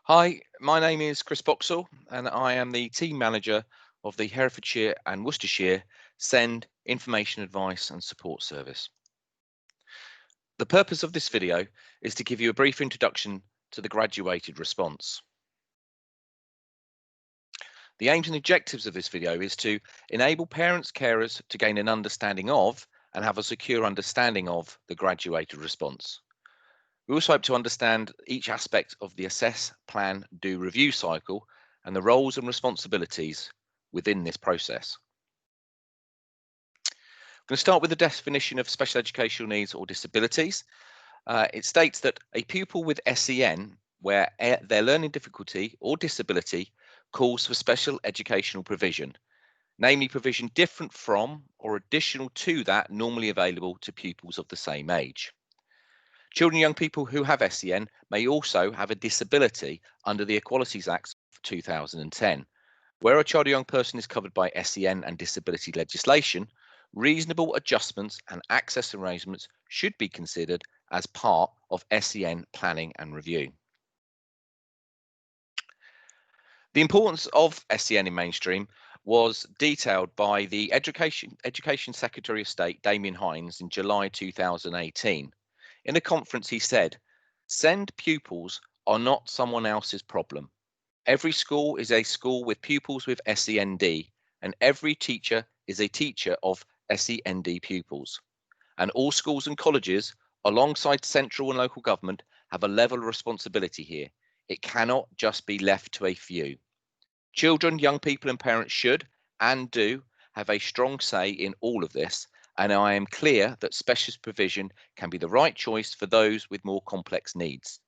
Hi, my name is Chris Boxall, and I am the team manager of the Herefordshire and Worcestershire SEND Information Advice and Support Service. The purpose of this video is to give you a brief introduction to the graduated response. The aims and objectives of this video is to enable parents, carers to gain an understanding of and have a secure understanding of the graduated response. We also hope to understand each aspect of the assess, plan, do, review cycle and the roles and responsibilities within this process. I'm going to start with the definition of special educational needs or disabilities. It states that a pupil with SEN, where their learning difficulty or disability calls for special educational provision, namely provision different from or additional to that normally available to pupils of the same age. Children and young people who have SEN may also have a disability under the Equalities Act of 2010. Where a child or young person is covered by SEN and disability legislation, reasonable adjustments and access arrangements should be considered as part of SEN planning and review. The importance of SEN in mainstream was detailed by the Education Secretary of State, Damien Hines, in July 2018. In a conference, he said, "SEND pupils are not someone else's problem. Every school is a school with pupils with SEND, and every teacher is a teacher of SEND pupils. And all schools and colleges, alongside central and local government, have a level of responsibility here. It cannot just be left to a few. Children, young people and parents should and do have a strong say in all of this, and I am clear that specialist provision can be the right choice for those with more complex needs.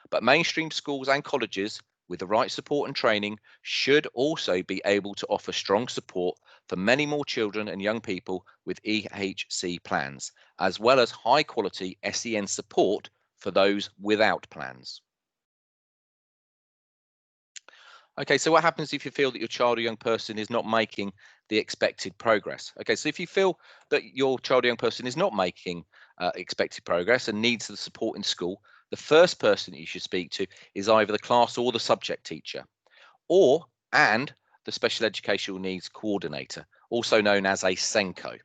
But mainstream schools and colleges with the right support and training should also be able to offer strong support for many more children and young people with EHC plans, as well as high quality SEN support for those without plans." Okay, so what happens if you feel that your child or young person is not making the expected progress? Okay, so if you feel that your child or young person is not making expected progress and needs the support in school, the first person that you should speak to is either the class or the subject teacher, and the special educational needs coordinator, also known as a SENCO.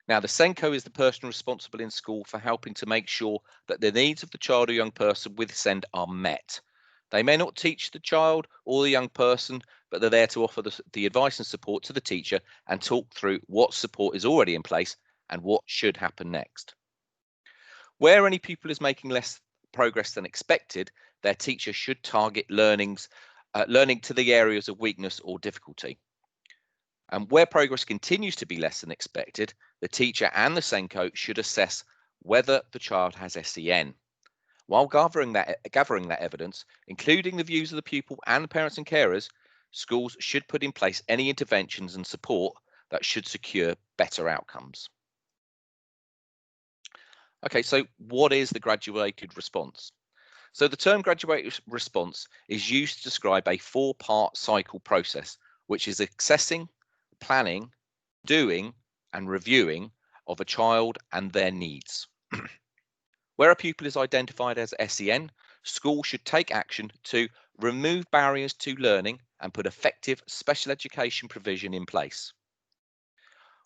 Now, the SENCO is the person responsible in school for helping to make sure that the needs of the child or young person with SEND are met. They may not teach the child or the young person, but they're there to offer the advice and support to the teacher and talk through what support is already in place and what should happen next. Where any pupil is making less progress than expected, their teacher should target learning to the areas of weakness or difficulty. And where progress continues to be less than expected, the teacher and the SENCO should assess whether the child has SEN. While gathering that evidence, including the views of the pupil and the parents and carers, schools should put in place any interventions and support that should secure better outcomes. Okay, so what is the graduated response? So the term graduated response is used to describe a four-part cycle process, which is assessing, planning, doing, and reviewing of a child and their needs. Where a pupil is identified as SEN, schools should take action to remove barriers to learning and put effective special education provision in place.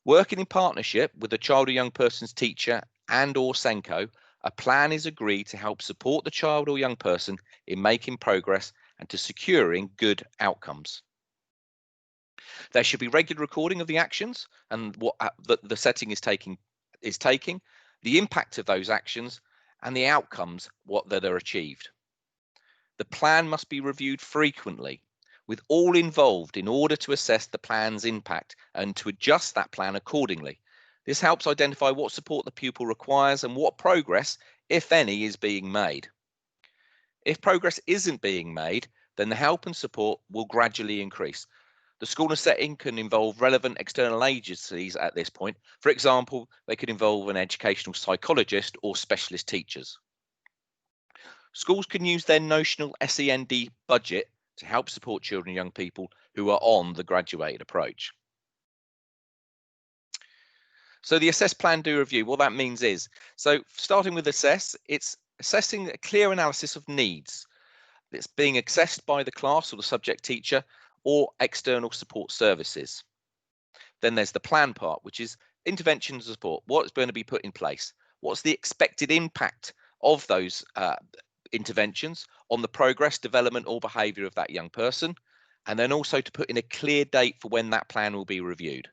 Working in partnership with the child or young person's teacher and/or SENCO, a plan is agreed to help support the child or young person in making progress and to securing good outcomes. There should be regular recording of the actions and what the setting is taking, the impact of those actions, and the outcomes that are achieved. The plan must be reviewed frequently with all involved in order to assess the plan's impact and to adjust that plan accordingly. This helps identify what support the pupil requires and what progress, if any, is being made. If progress isn't being made, then the help and support will gradually increase. The school and setting can involve relevant external agencies at this point. For example, they could involve an educational psychologist or specialist teachers. Schools can use their notional SEND budget to help support children and young people who are on the graduated approach. So the assess, plan, do, review, what that means is, so starting with assess, it's assessing a clear analysis of needs. that's being assessed by the class or the subject teacher or external support services. Then there's the plan part, which is interventions and support. What's going to be put in place? What's the expected impact of those interventions on the progress, development, or behaviour of that young person? And then also to put in a clear date for when that plan will be reviewed.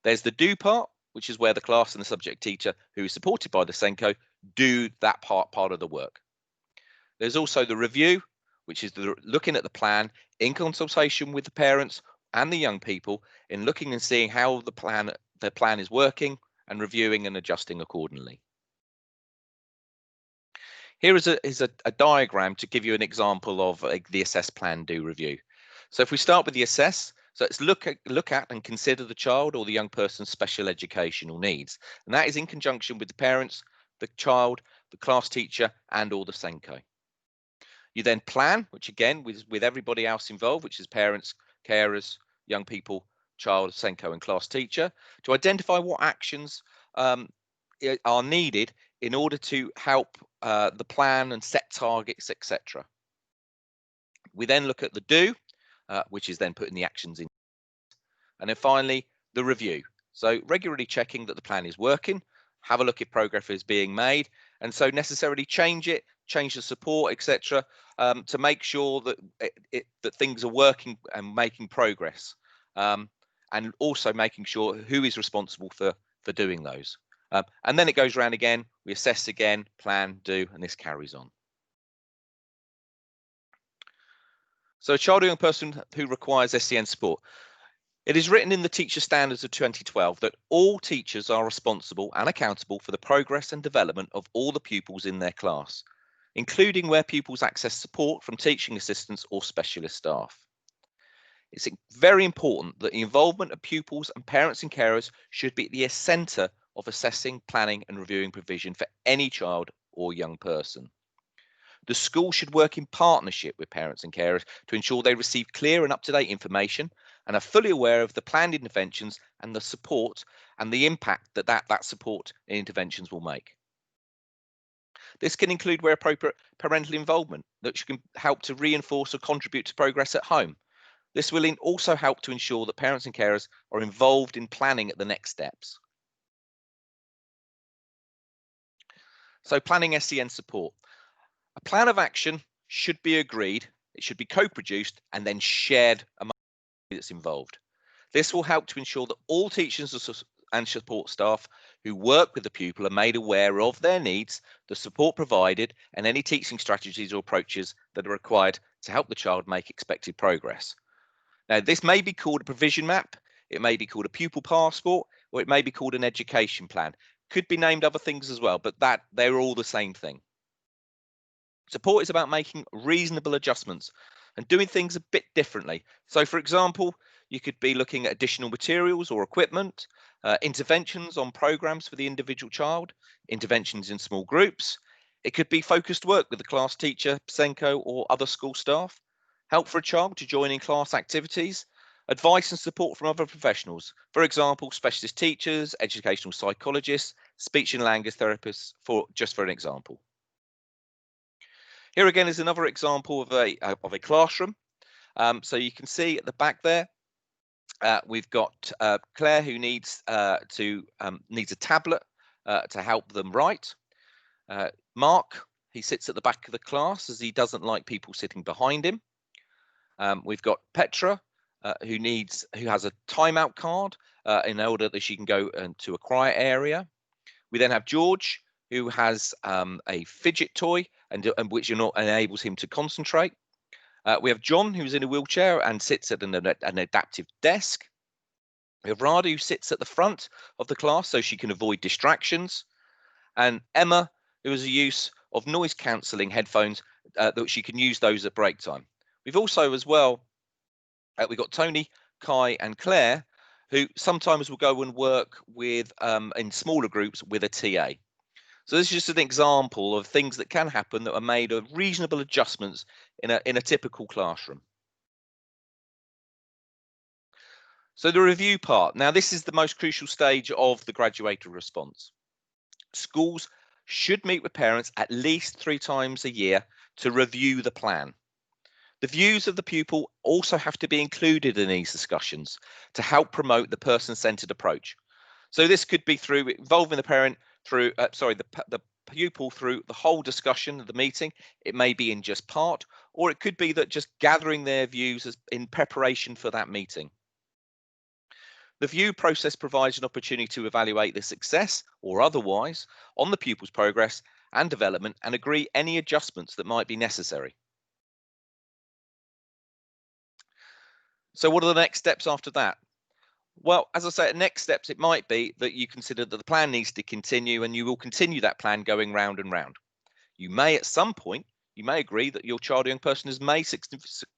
There's the do part, which is where the class and the subject teacher, who is supported by the SENCO, do that part of the work. There's also the review, which is looking at the plan in consultation with the parents and the young people, in looking and seeing how the plan is working and reviewing and adjusting accordingly. Here is a diagram to give you an example of the assess, plan, do, review. So if we start with the assess, so it's look at and consider the child or the young person's special educational needs, and that is in conjunction with the parents, the child, the class teacher, and or the SENCO. You then plan, which again with everybody else involved, which is parents, carers, young people, child, SENCO, and class teacher, to identify what actions are needed in order to help the plan and set targets, etc. We then look at the do, which is then putting the actions in. And then finally, the review. So regularly checking that the plan is working, have a look at progress is being made, and so necessarily change it, change the support, etc., to make sure that that things are working and making progress, and also making sure who is responsible for doing those. And then it goes around again, we assess again, plan, do, and this carries on. So a child or young person who requires SEN support. It is written in the Teacher Standards of 2012 that all teachers are responsible and accountable for the progress and development of all the pupils in their class, including where pupils access support from teaching assistants or specialist staff. It's very important that the involvement of pupils and parents and carers should be at the centre of assessing, planning and reviewing provision for any child or young person. The school should work in partnership with parents and carers to ensure they receive clear and up-to-date information and are fully aware of the planned interventions and the support and the impact that support and interventions will make. This can include, where appropriate, parental involvement that can help to reinforce or contribute to progress at home. This will also help to ensure that parents and carers are involved in planning at the next steps. So planning SEN support. A plan of action should be agreed, it should be co-produced and then shared among that's involved. This will help to ensure that all teachers and support staff who work with the pupil are made aware of their needs, the support provided, and any teaching strategies or approaches that are required to help the child make expected progress. Now, this may be called a provision map, it may be called a pupil passport, or it may be called an education plan. Could be named other things as well, but they're all the same thing. Support is about making reasonable adjustments and doing things a bit differently. So, for example, you could be looking at additional materials or equipment, interventions on programs for the individual child, interventions in small groups. It could be focused work with the class teacher, SENCO, or other school staff, help for a child to join in class activities, advice and support from other professionals, for example, specialist teachers, educational psychologists, speech and language therapists, just for an example. Here again is another example of a classroom. So you can see at the back there, we've got Claire, who needs a tablet to help them write. Mark, he sits at the back of the class as he doesn't like people sitting behind him. We've got Petra, who has a timeout card in order that she can go to a quiet area. We then have George, who has a fidget toy and which enables him to concentrate. We have John, who's in a wheelchair and sits at an adaptive desk. We have Rada, who sits at the front of the class so she can avoid distractions. And Emma, who has a use of noise cancelling headphones that she can use those at break time. We've also as well, we've got Tony, Kai and Claire, who sometimes will go and work with in smaller groups with a TA. So this is just an example of things that can happen that are made of reasonable adjustments in a typical classroom. So the review part. Now, this is the most crucial stage of the graduated response. Schools should meet with parents at least 3 times a year to review the plan. The views of the pupil also have to be included in these discussions to help promote the person-centered approach. So this could be through involving the parent through, the pupil through the whole discussion of the meeting. It may be in just part, or it could be that just gathering their views as in preparation for that meeting. The view process provides an opportunity to evaluate the success or otherwise on the pupil's progress and development and agree any adjustments that might be necessary. So what are the next steps after that? Well, as I say, next steps, it might be that you consider that the plan needs to continue and you will continue that plan going round and round. You may at some point, you may agree that your child or young person has made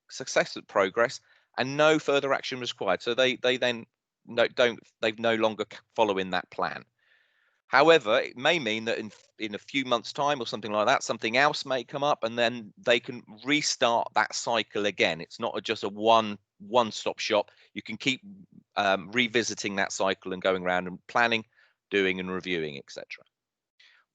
successful progress and no further action is required. So they then they no longer follow in that plan. However, it may mean that in a few months' time or something like that, something else may come up and then they can restart that cycle again. It's not just a one-stop shop. You can keep revisiting that cycle and going around and planning, doing and reviewing, etc.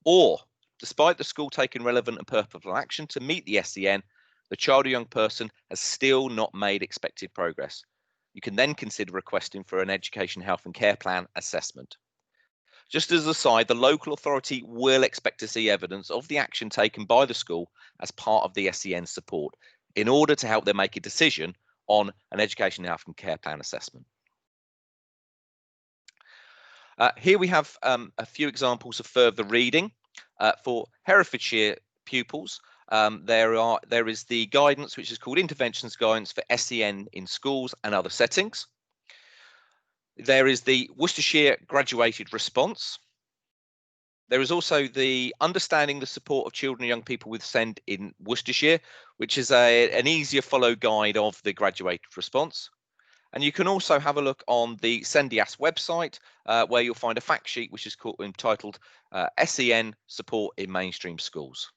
Or, despite the school taking relevant and purposeful action to meet the SEN, the child or young person has still not made expected progress. You can then consider requesting for an education, health and care plan assessment. Just as an aside, the local authority will expect to see evidence of the action taken by the school as part of the SEN support in order to help them make a decision on an education, health and care plan assessment. Here we have a few examples of further reading. For Herefordshire pupils, there is the guidance which is called Interventions Guidance for SEN in Schools and Other Settings. There is the Worcestershire Graduated Response. There is also the Understanding the Support of Children and Young People with SEND in Worcestershire, which is an easier follow guide of the Graduated Response. And you can also have a look on the SENDIAS website, where you'll find a fact sheet which is entitled SEN Support in Mainstream Schools.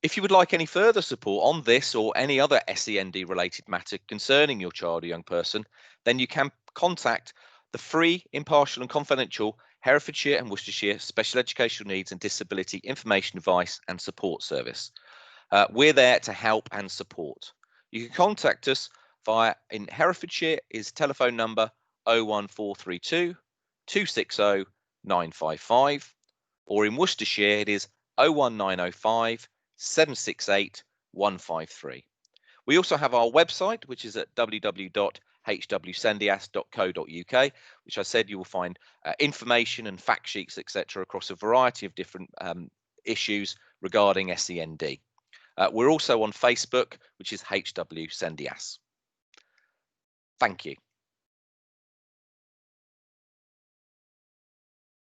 If you would like any further support on this or any other SEND related matter concerning your child or young person, then you can contact the free, impartial and confidential Herefordshire and Worcestershire Special Educational Needs and Disability Information Advice and Support Service. We're there to help and support. You can contact us in Herefordshire is telephone number 01432 260 955, or in Worcestershire it is 01905 768 153. We also have our website, which is at www.hwsendias.co.uk, which I said you will find information and fact sheets, etc., across a variety of different issues regarding SEND. We're also on Facebook, which is HW Sendias. Thank you.